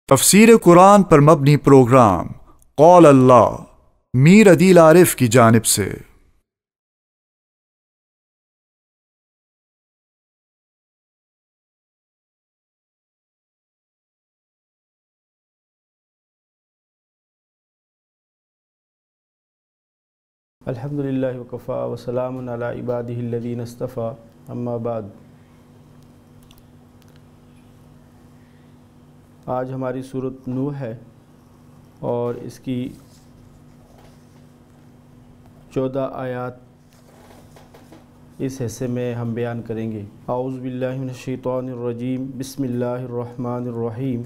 تفسیر قرآن پر مبنی پروگرام قول اللہ میر عدیل عارف کی جانب سے۔ الحمدللہ وکفا وسلام علی عبادہ الذین اصطفیٰ، اما بعد۔ آج ہماری سورۃ نوح ہے اور اس کی 14 آیات اس حصے میں ہم بیان کریں گے۔ اعوذ باللہ من الشیطان الرجیم، بسم اللہ الرحمن الرحیم۔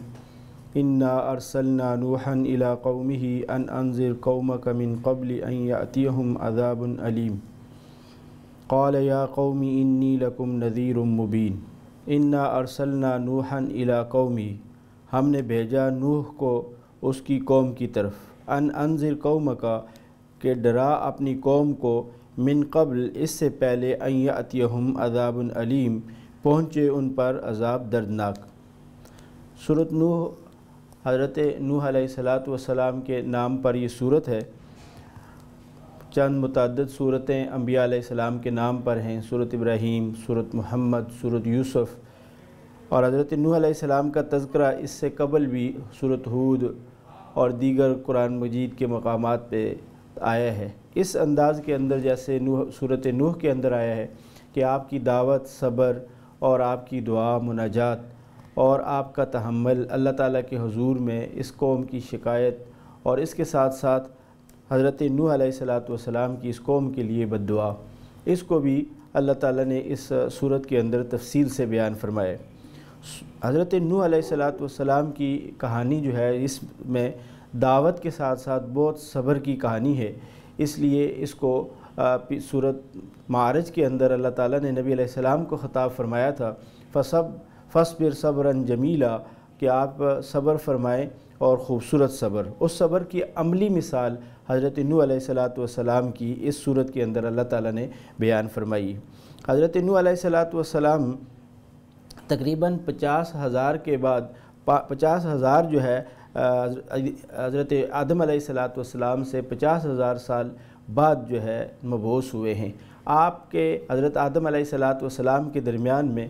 انا ارسلنا نوحا الى قومه ان انذر قومك من قبل ان يأتيهم عذاب علیم قال یا قوم انی لکم نذیر مبین۔ انا ارسلنا نوحا الى قومه، ہم نے بھیجا نوح کو اس کی قوم کی طرف، ان انذر قومک، کہ ڈرا اپنی قوم کو، من قبل، اس سے پہلے، ان یأتیہم عذاب علیم، پہنچے ان پر عذاب دردناک۔ سورۃ نوح حضرت نوح علیہ السلام کے نام پر یہ سورت ہے۔ چند متعدد سورتیں انبیاء علیہ السلام کے نام پر ہیں، سورۃ ابراہیم، سورۃ محمد، سورۃ یوسف، اور حضرت نوح علیہ السلام کا تذکرہ اس سے قبل بھی سورۃ ہود اور دیگر قرآن مجید کے مقامات پہ آیا ہے۔ اس انداز کے اندر جیسے سورۃ نوح کے اندر آیا ہے کہ آپ کی دعوت، صبر اور آپ کی دعا، مناجات اور آپ کا تحمل اللہ تعالیٰ کے حضور میں اس قوم کی شکایت، اور اس کے ساتھ ساتھ حضرت نوح علیہ السلام کی اس قوم کے لیے بد دعا، اس کو بھی اللہ تعالیٰ نے اس سورت کے اندر تفصیل سے بیان فرمایا۔ حضرت نوح علیہ السلام کی کہانی جو ہے، اس میں دعوت کے ساتھ ساتھ بہت صبر کی کہانی ہے، اس لیے اس کو سورت معارج کے اندر اللہ تعالیٰ نے نبی علیہ السلام کو خطاب فرمایا تھا، فصبر صبرا جمیلا، کہ آپ صبر فرمائیں اور خوبصورت صبر۔ اس صبر کی عملی مثال حضرت نوح علیہ السلام کی اس صورت کے اندر اللہ تعالیٰ نے بیان فرمائی۔ حضرت نوح علیہ السلام تقریباً 50,000 کے بعد 50,000 جو ہے حضرت آدم علیہ السلام سے 50,000 سال بعد جو ہے مبعوث ہوئے ہیں۔ آپ کے حضرت آدم علیہ السلام کے درمیان میں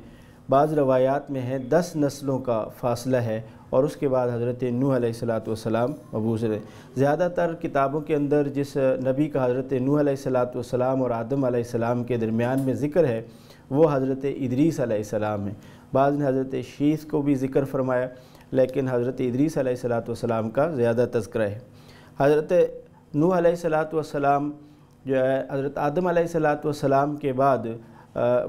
بعض روایات میں ہے 10 نسلوں کا فاصلہ ہے، اور اس کے بعد حضرت نوح علیہ السلام مبعوث ہوئے۔ زیادہ تر کتابوں کے اندر جس نبی کا حضرت نوح علیہ السلام اور آدم علیہ السلام کے درمیان میں ذکر ہے وہ حضرت ادریس علیہ السلام ہے۔ بعض نے حضرت شیث کو بھی ذکر فرمایا، لیکن حضرت ادریس علیہ السلام کا زیادہ تذکرہ ہے۔ حضرت نوح علیہ السلام جو ہے حضرت آدم علیہ السلام کے بعد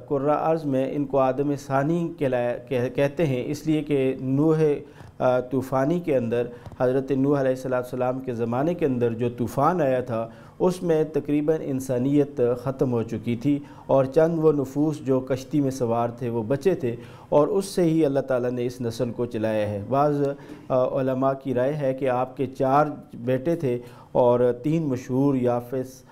قرہ ارض میں ان کو آدم ثانی کہتے ہیں، اس لیے کہ نوح طوفانی کے اندر حضرت نوح علیہ السلام کے زمانے کے اندر جو طوفان آیا تھا اس میں تقریباً انسانیت ختم ہو چکی تھی، اور چند وہ نفوس جو کشتی میں سوار تھے وہ بچے تھے، اور اس سے ہی اللہ تعالیٰ نے اس نسل کو چلایا ہے۔ بعض علماء کی رائے ہے کہ آپ کے 4 بیٹے تھے اور 3 مشہور، یافس،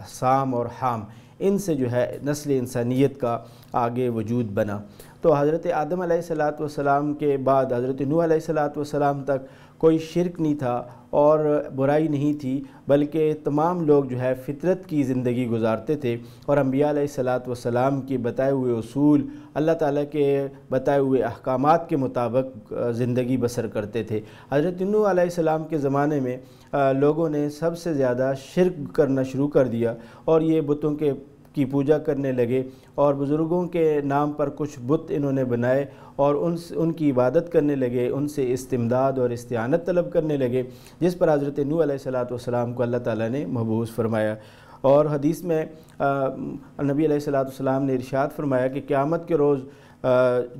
سام اور حام، ان سے جو ہے نسل انسانیت کا آگے وجود بنا۔ تو حضرت آدم علیہ السلام کے بعد حضرت نوح علیہ السلام تک کوئی شرک نہیں تھا اور برائی نہیں تھی، بلکہ تمام لوگ جو ہے فطرت کی زندگی گزارتے تھے، اور انبیاء علیہ السلام کی بتائے ہوئے اصول، اللہ تعالیٰ کے بتائے ہوئے احکامات کے مطابق زندگی بسر کرتے تھے۔ حضرت نوح علیہ السلام کے زمانے میں لوگوں نے سب سے زیادہ شرک کرنا شروع کر دیا، اور یہ بتوں کی پوجا کرنے لگے، اور بزرگوں کے نام پر کچھ بت انہوں نے بنائے اور ان کی عبادت کرنے لگے، ان سے استمداد اور استعانت طلب کرنے لگے، جس پر حضرت نوح علیہ السلام کو اللہ تعالیٰ نے مبعوث فرمایا۔ اور حدیث میں نبی علیہ السلام نے ارشاد فرمایا کہ قیامت کے روز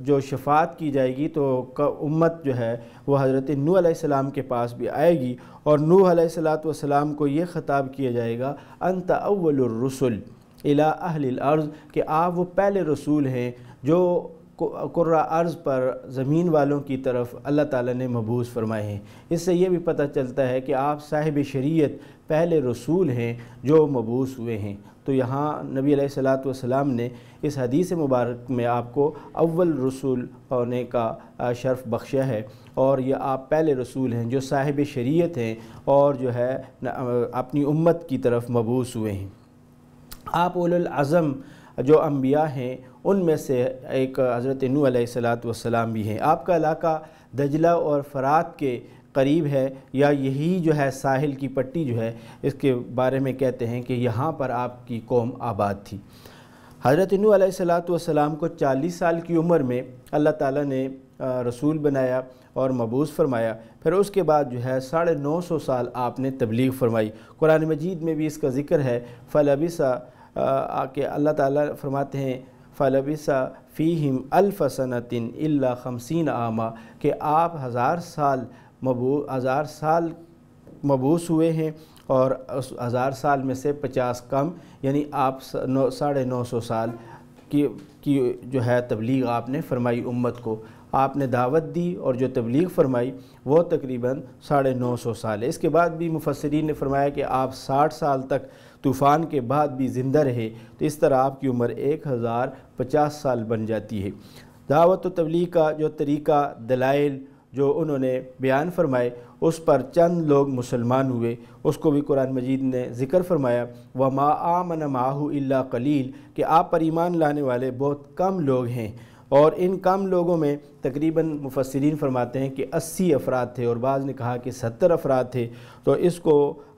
جو شفاعت کی جائے گی تو امت جو ہے وہ حضرت نوح علیہ السلام کے پاس بھی آئے گی، اور نوح علیہ السلام کو یہ خطاب کیا جائے گا، انت اول الرسل الی اہل الارض، کہ آپ وہ پہلے رسول ہیں جو قرہ ارض پر زمین والوں کی طرف اللہ تعالیٰ نے مبعوث فرمائے ہیں۔ اس سے یہ بھی پتہ چلتا ہے کہ آپ صاحب شریعت پہلے رسول ہیں جو مبعوث ہوئے ہیں۔ تو یہاں نبی علیہ السلام نے اس حدیث مبارک میں آپ کو اول رسول ہونے کا شرف بخشا ہے، اور یہ آپ پہلے رسول ہیں جو صاحب شریعت ہیں اور جو ہے اپنی امت کی طرف مبعوث ہوئے ہیں۔ آپ اولو العزم جو انبیاء ہیں ان میں سے ایک حضرت نوح علیہ السلام بھی ہیں۔ آپ کا علاقہ دجلہ اور فرات کے قریب ہے، یا یہی جو ہے ساحل کی پٹی جو ہے اس کے بارے میں کہتے ہیں کہ یہاں پر آپ کی قوم آباد تھی۔ حضرت نوح علیہ السلام کو 40 سال کی عمر میں اللہ تعالیٰ نے رسول بنایا اور مبعوث فرمایا، پھر اس کے بعد جو ہے 950 سال آپ نے تبلیغ فرمائی۔ قرآن مجید میں بھی اس کا ذکر ہے، فَلَبِثَ کہ اللہ تعالیٰ فرماتے ہیں فَلَبِثَ فِيهِمْ أَلْفَ سَنَةٍ إِلَّا 50 عَامًا کہ آپ 1000 سال مبعوث ہوئے ہیں، اور اس 1000 سال میں سے 50 کم، یعنی آپ 950 سال کی جو ہے تبلیغ آپ نے فرمائی امت کو۔ آپ نے دعوت دی اور جو تبلیغ فرمائی وہ تقریباً 950 سال ہے۔ اس کے بعد بھی مفسرین نے فرمایا کہ آپ 60 سال تک طوفان کے بعد بھی زندہ رہے، تو اس طرح آپ کی عمر 1050 سال بن جاتی ہے۔ دعوت و تبلیغ کا جو طریقہ، دلائل جو انہوں نے بیان فرمائے، اس پر چند لوگ مسلمان ہوئے، اس کو بھی قرآن مجید نے ذکر فرمایا، وَمَا آمَنَ مَعَهُ إِلَّا قَلِيلٌ کہ آپ پر ایمان لانے والے بہت کم لوگ ہیں، اور ان کم لوگوں میں تقریباً مفسرین فرماتے ہیں کہ 80 افراد تھے، اور بعض نے کہا کہ 70 افراد تھے۔ تو اس کو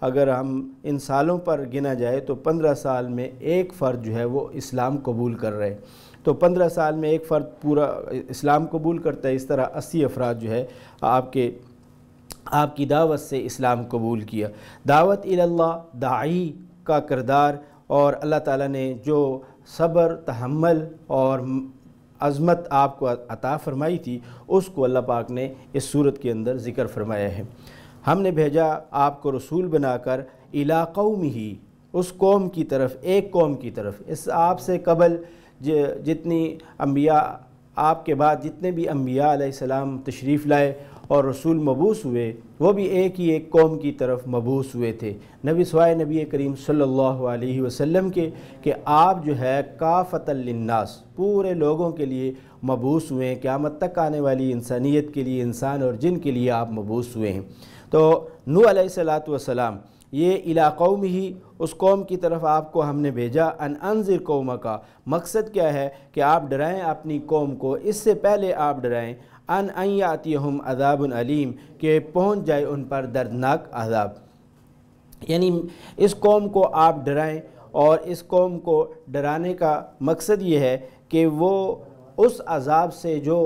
اگر ہم ان سالوں پر گنا جائے تو 15 سال میں ایک فرد جو ہے وہ اسلام قبول کر رہے، تو 15 سال میں ایک فرد پورا اسلام قبول کرتا ہے۔ اس طرح 80 افراد جو ہے آپ کی دعوت سے اسلام قبول کیا۔ دعوت اللہ داعی کا کردار، اور اللہ تعالیٰ نے جو صبر، تحمل اور عظمت آپ کو عطا فرمائی تھی، اس کو اللہ پاک نے اس صورت کے اندر ذکر فرمایا ہے۔ ہم نے بھیجا آپ کو رسول بنا کر الی قومہ اس قوم کی طرف، ایک قوم کی طرف۔ اس آپ سے قبل جتنی انبیاء، آپ کے بعد جتنے بھی انبیاء علیہ السلام تشریف لائے اور رسول مبعوث ہوئے، وہ بھی ایک ہی ایک قوم کی طرف مبعوث ہوئے تھے، نبی سوائے نبی کریم صلی اللہ علیہ وسلم کے، کہ آپ جو ہے کافۃ للناس پورے لوگوں کے لیے مبعوث ہوئے ہیں، قیامت تک آنے والی انسانیت کے لیے، انسان اور جن کے لیے آپ مبعوث ہوئے ہیں۔ تو نوح علیہ السلام یہ الی قومہ ہی اس قوم کی طرف آپ کو ہم نے بھیجا، ان انذر قومک کا مقصد کیا ہے کہ آپ ڈرائیں اپنی قوم کو، اس سے پہلے آپ ڈرائیں ان یاتیہم عذاب علیم کہ پہنچ جائے ان پر دردناک عذاب، یعنی اس قوم کو آپ ڈرائیں، اور اس قوم کو ڈرانے کا مقصد یہ ہے کہ وہ اس عذاب سے جو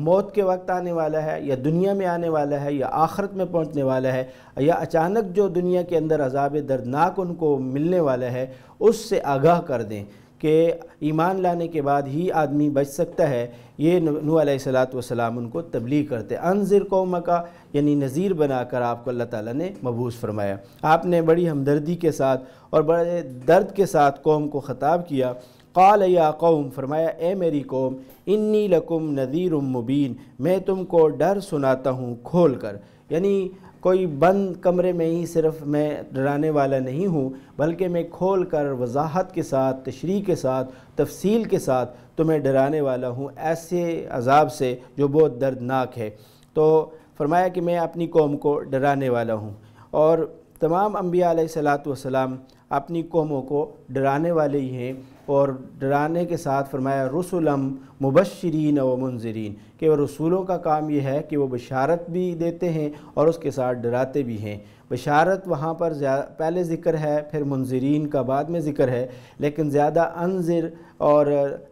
موت کے وقت آنے والا ہے، یا دنیا میں آنے والا ہے، یا آخرت میں پہنچنے والا ہے، یا اچانک جو دنیا کے اندر عذاب دردناک ان کو ملنے والا ہے، اس سے آگاہ کر دیں کہ ایمان لانے کے بعد ہی آدمی بچ سکتا ہے۔ یہ نوح علیہ السلام ان کو تبلیغ کرتے، انذر قومک کا یعنی نذیر بنا کر آپ کو اللہ تعالیٰ نے مبعوث فرمایا۔ آپ نے بڑی ہمدردی کے ساتھ اور بڑے درد کے ساتھ قوم کو خطاب کیا۔ قال یا قوم فرمایا اے میری قوم، انی لکم نذیر مبین میں تم کو ڈر سناتا ہوں کھول کر، یعنی کوئی بند کمرے میں ہی صرف میں ڈرانے والا نہیں ہوں، بلکہ میں کھول کر وضاحت کے ساتھ، تشریح کے ساتھ، تفصیل کے ساتھ تمہیں ڈرانے والا ہوں ایسے عذاب سے جو بہت دردناک ہے۔ تو فرمایا کہ میں اپنی قوم کو ڈرانے والا ہوں، اور تمام انبیاء علیہ السلام اپنی قوموں کو ڈرانے والے ہی ہیں، اور ڈرانے کے ساتھ فرمایا رسولم مبشرین و منذرین کہ وہ رسولوں کا کام یہ ہے کہ وہ بشارت بھی دیتے ہیں اور اس کے ساتھ ڈراتے بھی ہیں۔ بشارت وہاں پر پہلے ذکر ہے، پھر منذرین کا بعد میں ذکر ہے، لیکن زیادہ انذر اور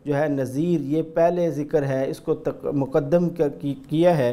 جو ہے نذیر یہ پہلے ذکر ہے، اس کو مقدم کیا ہے۔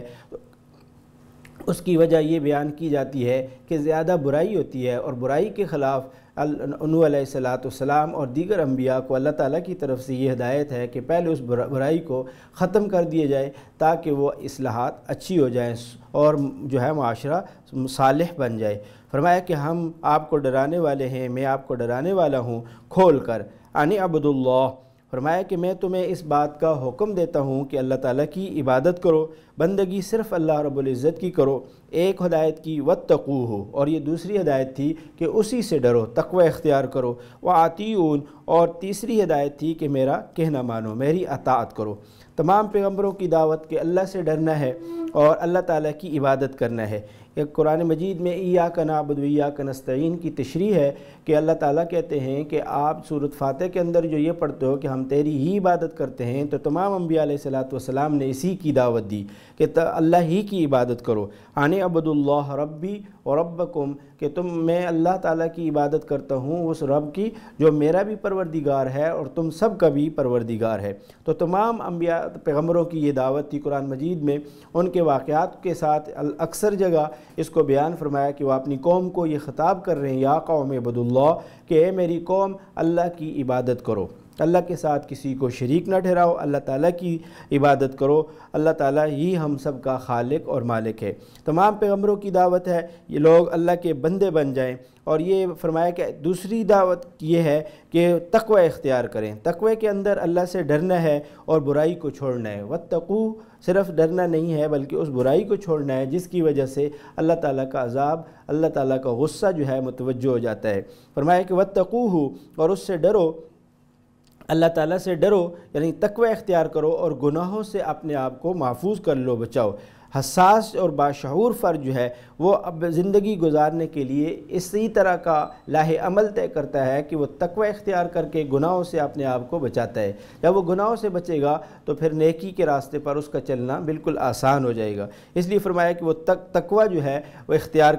اس کی وجہ یہ بیان کی جاتی ہے کہ زیادہ برائی ہوتی ہے، اور برائی کے خلاف نوح علیہ السلام اور دیگر انبیاء کو اللہ تعالیٰ کی طرف سے یہ ہدایت ہے کہ پہلے اس برائی کو ختم کر دیے جائے تاکہ وہ اصلاحات اچھی ہو جائیں اور جو ہے معاشرہ صالح بن جائے۔ فرمایا کہ ہم آپ کو ڈرانے والے ہیں، میں آپ کو ڈرانے والا ہوں کھول کر، ان اعبدوا اللہ فرمایا کہ میں تمہیں اس بات کا حکم دیتا ہوں کہ اللہ تعالیٰ کی عبادت کرو، بندگی صرف اللہ رب العزت کی کرو۔ ایک ہدایت کی واتقوہ اور یہ دوسری ہدایت تھی کہ اسی سے ڈرو، تقوی اختیار کرو، وَأَطِیعُونِ اور تیسری ہدایت تھی کہ میرا کہنا مانو، میری اطاعت کرو۔ تمام پیغمبروں کی دعوت کہ اللہ سے ڈرنا ہے اور اللہ تعالیٰ کی عبادت کرنا ہے۔ ایک قرآن مجید میں ایاک نعبد و ایاک نستعین کی تشریح ہے کہ اللہ تعالیٰ کہتے ہیں کہ آپ سورۃ فاتح کے اندر جو یہ پڑھتے ہو کہ ہم تیری ہی عبادت کرتے ہیں، تو تمام انبیاء علیہ السلام نے اسی کی دعوت دی کہ اللہ ہی کی عبادت کرو۔ ان اعبدوا اللہ ربی و ربکم، کہ میں اللہ تعالیٰ کی عبادت کرتا ہوں اس رب کی جو میرا بھی پروردگار ہے اور تم سب کا بھی پروردگار ہے۔ تو تمام انبیاء پیغمبروں کی یہ دعوت تھی۔ قرآن مجید میں ان کے واقعات کے ساتھ اکثر جگہ اس کو بیان فرمایا کہ وہ اپنی قوم کو یہ خطاب کر رہے ہیں، یا قوم اعبدوا اللہ، کہ اے میری قوم اللہ کی عبادت کرو، اللہ کے ساتھ کسی کو شریک نہ ٹھہراؤ، اللہ تعالیٰ کی عبادت کرو، اللہ تعالیٰ ہی ہم سب کا خالق اور مالک ہے۔ تمام پیغمبروں کی دعوت ہے یہ لوگ اللہ کے بندے بن جائیں، اور یہ فرمایا کہ دوسری دعوت یہ ہے کہ تقوی اختیار کریں۔ تقوی کے اندر اللہ سے ڈرنا ہے اور برائی کو چھوڑنا ہے۔ واتقوا صرف ڈرنا نہیں ہے بلکہ اس برائی کو چھوڑنا ہے جس کی وجہ سے اللہ تعالیٰ کا عذاب، اللہ تعالیٰ کا غصہ جو ہے متوجہ ہو جاتا ہے۔ فرمایا کہ واتقوہ، اور اس سے ڈرو، اللہ تعالیٰ سے ڈرو، یعنی تقوی اختیار کرو اور گناہوں سے اپنے آپ کو محفوظ کر لو، بچاؤ۔ حساس اور باشعور فرد جو ہے وہ اب زندگی گزارنے کے لیے اسی طرح کا لاہ عمل طے کرتا ہے کہ وہ تقوی اختیار کر کے گناہوں سے اپنے آپ کو بچاتا ہے۔ جب وہ گناہوں سے بچے گا تو پھر نیکی کے راستے پر اس کا چلنا بالکل آسان ہو جائے گا۔ اس لیے فرمایا کہ وہ تقوی جو ہے وہ اختیار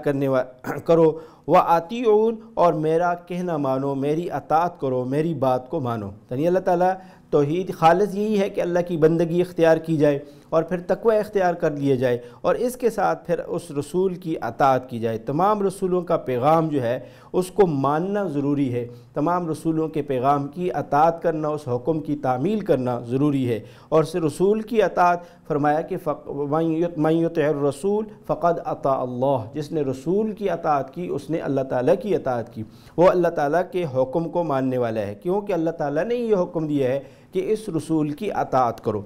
کرو، وَأَطِیعُونَ، اور میرا کہنا مانو، میری اطاعت کرو، میری بات کو مانو۔ یعنی اللہ تعالیٰ توحید خالص یہی ہے کہ اللہ کی بندگی اختیار کی جائے اور پھر تقوی اختیار کر لیے جائے، اور اس کے ساتھ پھر اس رسول کی اطاعت کی جائے۔ تمام رسولوں کا پیغام جو ہے اس کو ماننا ضروری ہے، تمام رسولوں کے پیغام کی اطاعت کرنا، اس حکم کی تعمیل کرنا ضروری ہے۔ اور اس رسول کی اطاعت فرمایا کہ مَن یُطِعِ الرَّسُولَ فَقَدْ أَطَاعَ اللَّهَ، جس نے رسول کی اطاعت کی اس نے اللہ تعالیٰ کی اطاعت کی، وہ اللہ تعالیٰ کے حکم کو ماننے والا ہے، کیونکہ اللہ تعالیٰ نے یہ حکم دیا ہے کہ اس رسول کی اطاعت کرو۔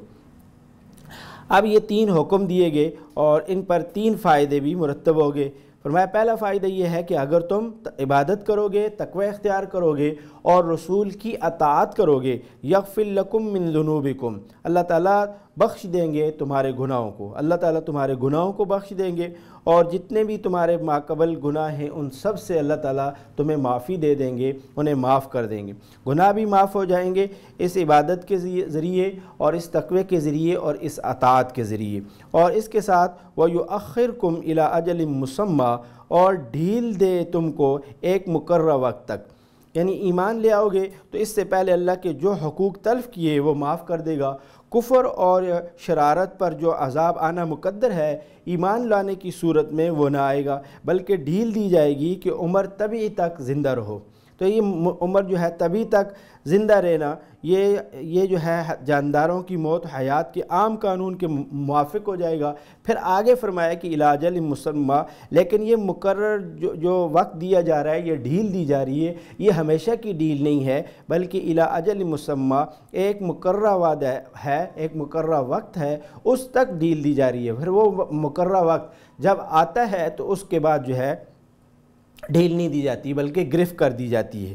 اب یہ تین حکم دیے گئے اور ان پر تین فائدے بھی مرتب ہو گئے۔ فرمایا پہلا فائدہ یہ ہے کہ اگر تم عبادت کرو گے، تقوی اختیار کرو گے اور رسول کی اطاعت کرو گے، یغفر لکم من ذنوبکم، اللہ تعالیٰ بخش دیں گے تمہارے گناہوں کو، اللہ تعالیٰ تمہارے گناہوں کو بخش دیں گے، اور جتنے بھی تمہارے ماقبل گناہ ہیں ان سب سے اللہ تعالیٰ تمہیں معافی دے دیں گے، انہیں معاف کر دیں گے، گناہ بھی معاف ہو جائیں گے اس عبادت کے ذریعے اور اس تقوی کے ذریعے اور اس اطاعت کے ذریعے۔ اور اس کے ساتھ وَيُؤَخِّرْكُمْ إِلَىٰ أَجَلٍ مُّسَمًّى، اور ڈھیل دے تم کو ایک مقررہ وقت تک، یعنی ایمان لے آؤ گے تو اس سے پہلے اللہ کے جو حقوق تلف کیے وہ معاف کر دے گا۔ کفر اور شرارت پر جو عذاب آنا مقدر ہے ایمان لانے کی صورت میں وہ نہ آئے گا، بلکہ ڈھیل دی جائے گی کہ عمر طبی تک زندہ رہو۔ تو یہ عمر جو ہے طبی تک زندہ رہنا، یہ جو ہے جانداروں کی موت حیات کے عام قانون کے موافق ہو جائے گا۔ پھر آگے فرمایا کہ الی اجل مسمی، لیکن یہ مقرر جو وقت دیا جا رہا ہے، یہ ڈھیل دی جا رہی ہے، یہ ہمیشہ کی ڈھیل نہیں ہے بلکہ الی اجل مسمی، ایک مقررہ وعدہ ہے، ایک مقررہ وقت ہے، اس تک ڈھیل دی جا رہی ہے۔ پھر وہ مقررہ وقت جب آتا ہے تو اس کے بعد جو ہے ڈھیل نہیں دی جاتی بلکہ گرفت کر دی جاتی ہے۔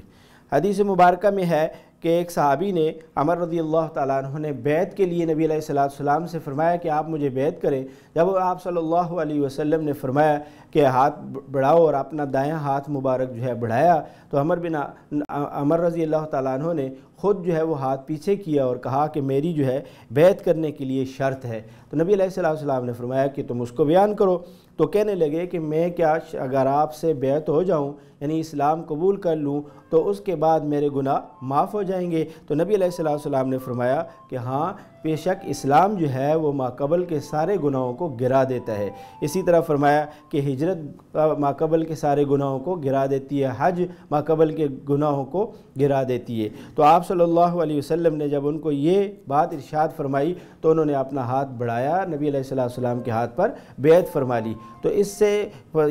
حدیث مبارکہ میں ہے کہ ایک صحابی نے، عمر رضی اللہ تعالیٰ عنہ نے بیعت کے لیے نبی علیہ السلام سے فرمایا کہ آپ مجھے بیعت کریں۔ جب آپ صلی اللہ علیہ وسلم نے فرمایا کہ ہاتھ بڑھاؤ اور اپنا دایاں ہاتھ مبارک جو ہے بڑھایا، تو عمر رضی اللہ تعالیٰ عنہ نے خود جو ہے وہ ہاتھ پیچھے کیا اور کہا کہ میری جو ہے بیعت کرنے کے لیے شرط ہے۔ تو نبی علیہ السلام نے فرمایا کہ تم اس کو بیان کرو۔ تو کہنے لگے کہ میں کیا اگر آپ سے بیعت ہو جاؤں، یعنی اسلام قبول کر لوں، تو اس کے بعد میرے گناہ معاف ہو جائیں گے؟ تو نبی علیہ السلام نے فرمایا کہ ہاں، بے شک اسلام جو ہے وہ ماقبل کے سارے گناہوں کو گرا دیتا ہے۔ اسی طرح فرمایا کہ ہجرت ماقبل کے سارے گناہوں کو گرا دیتی ہے، حج ماقبل کے گناہوں کو گرا دیتی ہے۔ تو آپ صلی اللہ علیہ وسلم نے جب ان کو یہ بات ارشاد فرمائی تو انہوں نے اپنا ہاتھ بڑھایا، نبی علیہ السلام کے ہاتھ پر بیعت فرما لی۔ تو اس سے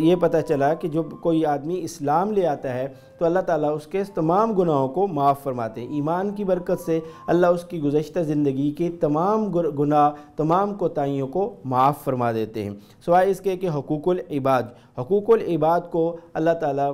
یہ پتہ چلا کہ جب کوئی آدمی اسلام لے آتا ہے تو اللہ تعالیٰ اس اس کے تمام گناہوں کو معاف فرماتے ہیں۔ ایمان کی برکت سے اللہ اس کی گزشتہ زندگی کے تمام گناہ، تمام کوتاہیوں کو معاف فرما دیتے ہیں، سوائے اس کے کہ حقوق العباد کو اللہ تعالیٰ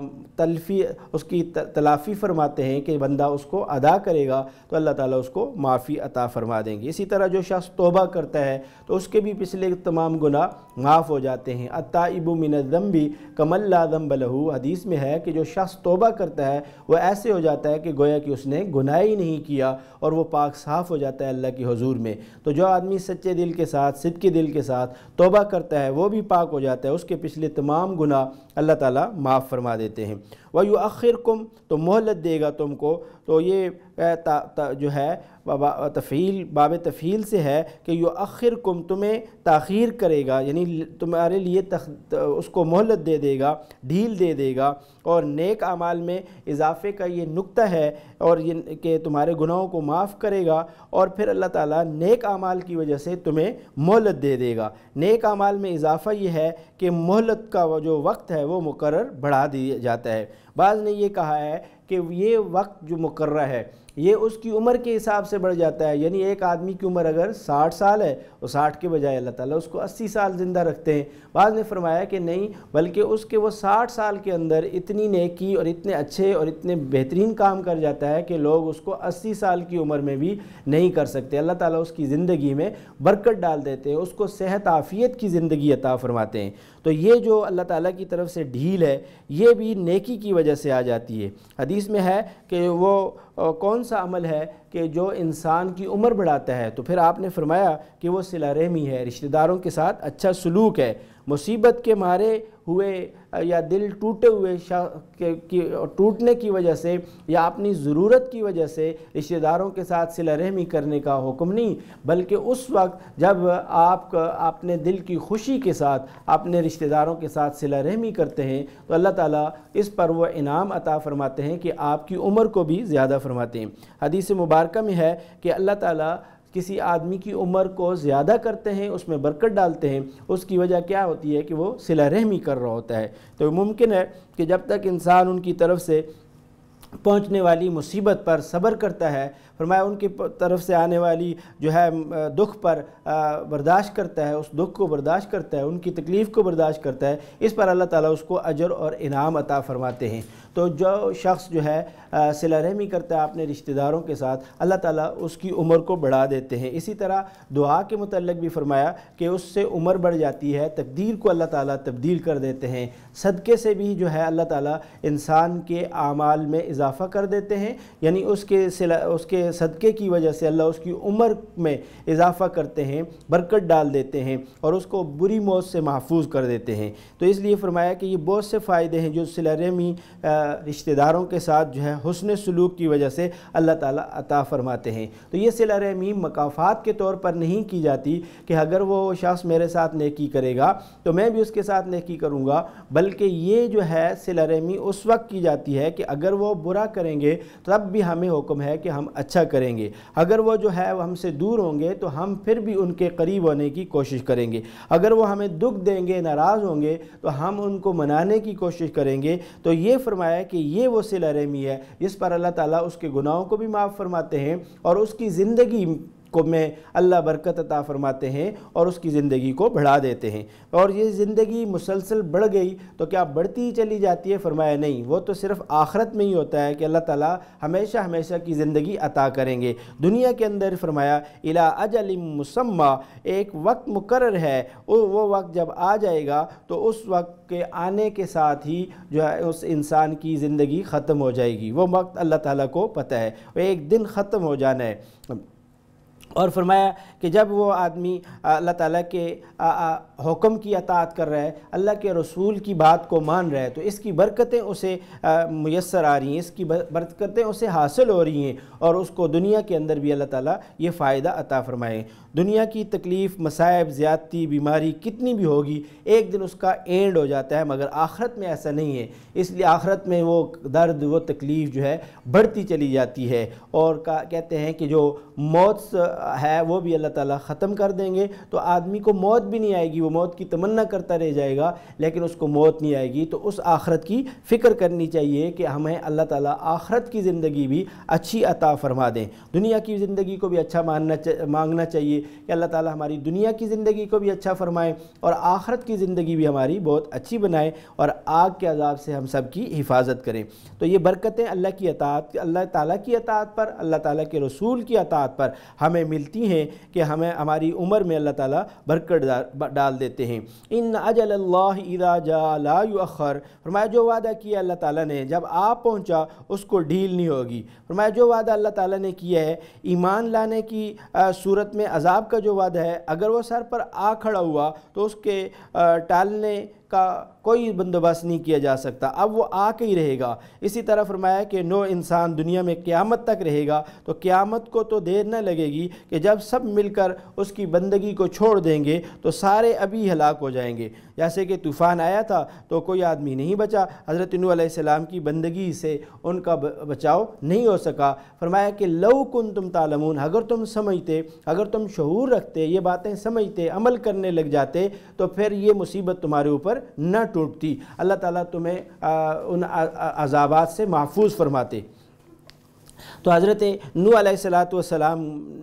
اس کی تلافی فرماتے ہیں کہ بندہ اس کو ادا کرے گا تو اللہ تعالیٰ اس کو معافی عطا فرما دیں گے۔ اسی طرح جو شخص توبہ کرتا ہے تو اس کے بھی پچھلے تمام گناہ معاف ہو جاتے ہیں۔ التائب من الذنب کمن لا ذنب لہ، حدیث میں ہے کہ جو شخص توبہ کرتا ہے وہ ایسے ہو جاتا ہے کہ گویا کہ اس نے گناہ ہی نہیں کیا، اور وہ پاک صاف ہو جاتا ہے اللہ کی حضور میں۔ تو جو آدمی سچے دل کے ساتھ، صدق دل کے ساتھ توبہ کرتا ہے وہ بھی پاک ہو جاتا ہے، اس کے پچھلے تمام گناہ اللہ تعالیٰ معاف فرما دیتے ہیں۔ وَيُؤَخِّرْكُمْ، تو مہلت دے گا تم کو، تو یہ جو ہے باب تفعیل سے ہے کہ یؤخرکم، تمہیں تاخیر کرے گا، یعنی تمہارے لیے اس کو مہلت دے دے گا، ڈھیل دے دے گا، اور نیک اعمال میں اضافے کا یہ نقطہ ہے، اور یہ کہ تمہارے گناہوں کو معاف کرے گا، اور پھر اللہ تعالیٰ نیک اعمال کی وجہ سے تمہیں مہلت دے دے گا۔ نیک اعمال میں اضافہ یہ ہے کہ مہلت کا جو وقت ہے وہ مقرر بڑھا دیا جاتا ہے۔ بعض نے یہ کہا ہے کہ یہ وقت جو مقرر ہے یہ اس کی عمر کے حساب سے بڑھ جاتا ہے، یعنی ایک آدمی کی عمر اگر 60 سال ہے تو 60 کے بجائے اللہ تعالیٰ اس کو 80 سال زندہ رکھتے ہیں۔ بعض نے فرمایا کہ نہیں، بلکہ اس کے وہ 60 سال کے اندر اتنی نیکی اور اتنے اچھے اور اتنے بہترین کام کر جاتا ہے کہ لوگ اس کو 80 سال کی عمر میں بھی نہیں کر سکتے۔ اللہ تعالیٰ اس کی زندگی میں برکت ڈال دیتے ہیں، اس کو صحت عافیت کی زندگی عطا فرماتے ہیں۔ تو یہ جو اللہ تعالیٰ کی طرف سے ڈھیل ہے یہ بھی نیکی کی وجہ سے آ جاتی ہے۔ حدیث میں ہے کہ وہ کون سا عمل ہے کہ جو انسان کی عمر بڑھاتا ہے، تو پھر آپ نے فرمایا کہ وہ صلہ رحمی ہے، رشتہ داروں کے ساتھ اچھا سلوک ہے۔ مصیبت کے مارے ہوئے یا دل ٹوٹے ہوئے ٹوٹنے کی وجہ سے یا اپنی ضرورت کی وجہ سے رشتہ داروں کے ساتھ صلہ رحمی کرنے کا حکم نہیں، بلکہ اس وقت جب آپ اپنے دل کی خوشی کے ساتھ اپنے رشتہ داروں کے ساتھ صلہ رحمی کرتے ہیں تو اللہ تعالیٰ اس پر وہ انعام عطا فرماتے ہیں کہ آپ کی عمر کو بھی زیادہ فرماتے ہیں۔ حدیث مبارکہ میں ہے کہ اللہ تعالیٰ کسی آدمی کی عمر کو زیادہ کرتے ہیں، اس میں برکت ڈالتے ہیں، اس کی وجہ کیا ہوتی ہے کہ وہ صلہ رحمی کر رہا ہوتا ہے۔ تو ممکن ہے کہ جب تک انسان ان کی طرف سے پہنچنے والی مصیبت پر صبر کرتا ہے، فرمایا ان کی طرف سے آنے والی جو ہے دکھ پر برداشت کرتا ہے، اس دکھ کو برداشت کرتا ہے، ان کی تکلیف کو برداشت کرتا ہے، اس پر اللہ تعالیٰ اس کو اجر اور انعام عطا فرماتے ہیں۔ تو جو شخص جو ہے صلہ رحمی کرتا ہے اپنے رشتہ داروں کے ساتھ، اللہ تعالیٰ اس کی عمر کو بڑھا دیتے ہیں۔ اسی طرح دعا کے متعلق بھی فرمایا کہ اس سے عمر بڑھ جاتی ہے، تقدیر کو اللہ تعالیٰ تبدیل کر دیتے ہیں۔ صدقے سے بھی جو ہے اللہ تعالیٰ انسان کے اعمال میں اضافہ کر دیتے ہیں، یعنی اس کے صدقے کی وجہ سے اللہ اس کی عمر میں اضافہ کرتے ہیں، برکت ڈال دیتے ہیں، اور اس کو بری موت سے محفوظ کر دیتے ہیں۔ تو اس لیے فرمایا کہ یہ بہت سے فائدے ہیں جو صلہ رحمی رشتہ داروں کے ساتھ جو ہے حسن سلوک کی وجہ سے اللہ تعالیٰ عطا فرماتے ہیں۔ تو یہ صلہ رحمی مکافات کے طور پر نہیں کی جاتی کہ اگر وہ شخص میرے ساتھ نیکی کرے گا تو میں بھی اس کے ساتھ نیکی کروں گا، بلکہ یہ جو ہے صلہ رحمی اس وقت کی جاتی ہے کہ اگر وہ برا کریں گے تب بھی ہمیں حکم ہے کہ ہم اچھا کریں گے، اگر وہ جو ہے وہ ہم سے دور ہوں گے تو ہم پھر بھی ان کے قریب ہونے کی کوشش کریں گے، اگر وہ ہمیں دکھ دیں گے، ناراض ہوں گے تو ہم ان کو منانے کی کوشش کریں گے۔ تو یہ فرمایا کہ یہ وہ صلہ رحمی ہے جس پر اللہ تعالیٰ اس کے گناہوں کو بھی معاف فرماتے ہیں اور اس کی زندگی کو میں اللہ برکت عطا فرماتے ہیں اور اس کی زندگی کو بڑھا دیتے ہیں۔ اور یہ زندگی مسلسل بڑھ گئی تو کیا بڑھتی ہی چلی جاتی ہے؟ فرمایا نہیں، وہ تو صرف آخرت میں ہی ہوتا ہے کہ اللہ تعالیٰ ہمیشہ ہمیشہ کی زندگی عطا کریں گے۔ دنیا کے اندر فرمایا الی اجل مسمی، ایک وقت مقرر ہے، وہ وقت جب آ جائے گا تو اس وقت کے آنے کے ساتھ ہی جو ہے اس انسان کی زندگی ختم ہو جائے گی۔ وہ وقت اللہ تعالیٰ کو پتہ ہے، وہ ایک دن ختم ہو جانا ہے۔ اور فرمایا کہ جب وہ آدمی اللہ تعالیٰ کے حکم کی اطاعت کر رہا ہے، اللہ کے رسول کی بات کو مان رہا ہے، تو اس کی برکتیں اسے میسر آ رہی ہیں، اس کی برکتیں اسے حاصل ہو رہی ہیں، اور اس کو دنیا کے اندر بھی اللہ تعالیٰ یہ فائدہ عطا فرمائے۔ دنیا کی تکلیف، مصائب، زیادتی، بیماری کتنی بھی ہوگی ایک دن اس کا اینڈ ہو جاتا ہے، مگر آخرت میں ایسا نہیں ہے۔ اس لیے آخرت میں وہ درد، وہ تکلیف جو ہے بڑھتی چلی جاتی ہے، اور کہتے ہیں کہ جو موت ہے وہ بھی اللہ تعالیٰ ختم کر دیں گے، تو آدمی کو موت بھی نہیں آئے گی، وہ موت کی تمنا کرتا رہ جائے گا لیکن اس کو موت نہیں آئے گی۔ تو اس آخرت کی فکر کرنی چاہیے کہ ہمیں اللہ تعالیٰ آخرت کی زندگی بھی اچھی عطا فرما دیں۔ دنیا کی زندگی کو بھی اچھا مانگنا چاہیے کہ اللہ تعالیٰ ہماری دنیا کی زندگی کو بھی اچھا فرمائے اور آخرت کی زندگی بھی ہماری بہت اچھی بنائے اور آگ کے عذاب سے ہم سب کی حفاظت کریں۔ تو یہ برکتیں اللہ کی اطاعت، اللہ تعالیٰ کی اطاعت پر، اللہ تعالیٰ کے رسول کی اطاعت پر ہمیں ملتی ہیں کہ ہمیں ہماری عمر میں اللہ تعالیٰ برکت ڈال دیتے ہیں۔ ان اجل اللہ اذا جاء لا یؤخر، فرمایا جو وعدہ کیا اللہ تعالیٰ نے جب آپ پہنچا اس کو ڈھیل نہیں ہوگی۔ فرمایا جو وعدہ اللہ تعالیٰ نے کیا ہے ایمان لانے کی صورت میں عذاب کا جو وعدہ ہے، اگر وہ سر پر آ کھڑا ہوا تو اس کے ٹالنے کا کوئی بندوبست نہیں کیا جا سکتا، اب وہ آ کے ہی رہے گا۔ اسی طرح فرمایا کہ نو انسان دنیا میں قیامت تک رہے گا، تو قیامت کو تو دیر نہ لگے گی کہ جب سب مل کر اس کی بندگی کو چھوڑ دیں گے تو سارے ابھی ہلاک ہو جائیں گے۔ جیسے کہ طوفان آیا تھا تو کوئی آدمی نہیں بچا، حضرت نوح علیہ السلام کی بندگی سے ان کا بچاؤ نہیں ہو سکا۔ فرمایا کہ لو کنتم تعلمون، اگر تم سمجھتے، اگر تم شعور رکھتے، یہ باتیں سمجھتے، عمل کرنے لگ جاتے تو پھر یہ مصیبت تمہارے اوپر نہ ٹوٹتی، اللہ تعالیٰ تمہیں ان عذابات سے محفوظ فرماتے۔ تو حضرت نوح علیہ السلام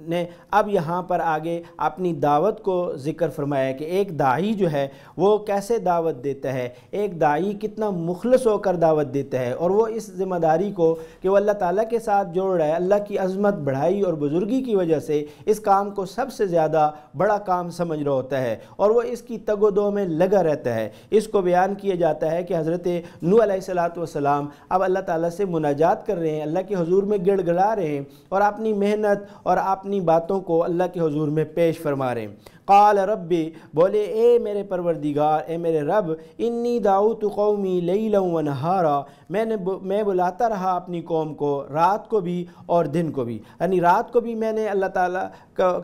نے اب یہاں پر آگے اپنی دعوت کو ذکر فرمایا کہ ایک داعی جو ہے وہ کیسے دعوت دیتا ہے، ایک داعی کتنا مخلص ہو کر دعوت دیتا ہے، اور وہ اس ذمہ داری کو کہ وہ اللہ تعالیٰ کے ساتھ جوڑ رہا ہے، اللہ کی عظمت، بڑائی اور بزرگی کی وجہ سے اس کام کو سب سے زیادہ بڑا کام سمجھ رہا ہوتا ہے، اور وہ اس کی تگ و دو میں لگا رہتا ہے۔ اس کو بیان کیا جاتا ہے کہ حضرت نوح علیہ السلام اب اللہ تعالیٰ سے مناجات کر رہے ہیں، اللہ کے حضور میں گڑ گڑا رہے ہیں اور اپنی محنت اور اپنی باتوں کو اللہ کے حضور میں پیش فرما رہے ہیں۔ قال ربی، بولے اے میرے پروردگار، اے میرے رب، انی دعوت قومی لیلا و نہارا، میں بلاتا رہا اپنی قوم کو رات کو بھی اور دن کو بھی، یعنی رات کو بھی میں نے اللہ تعالیٰ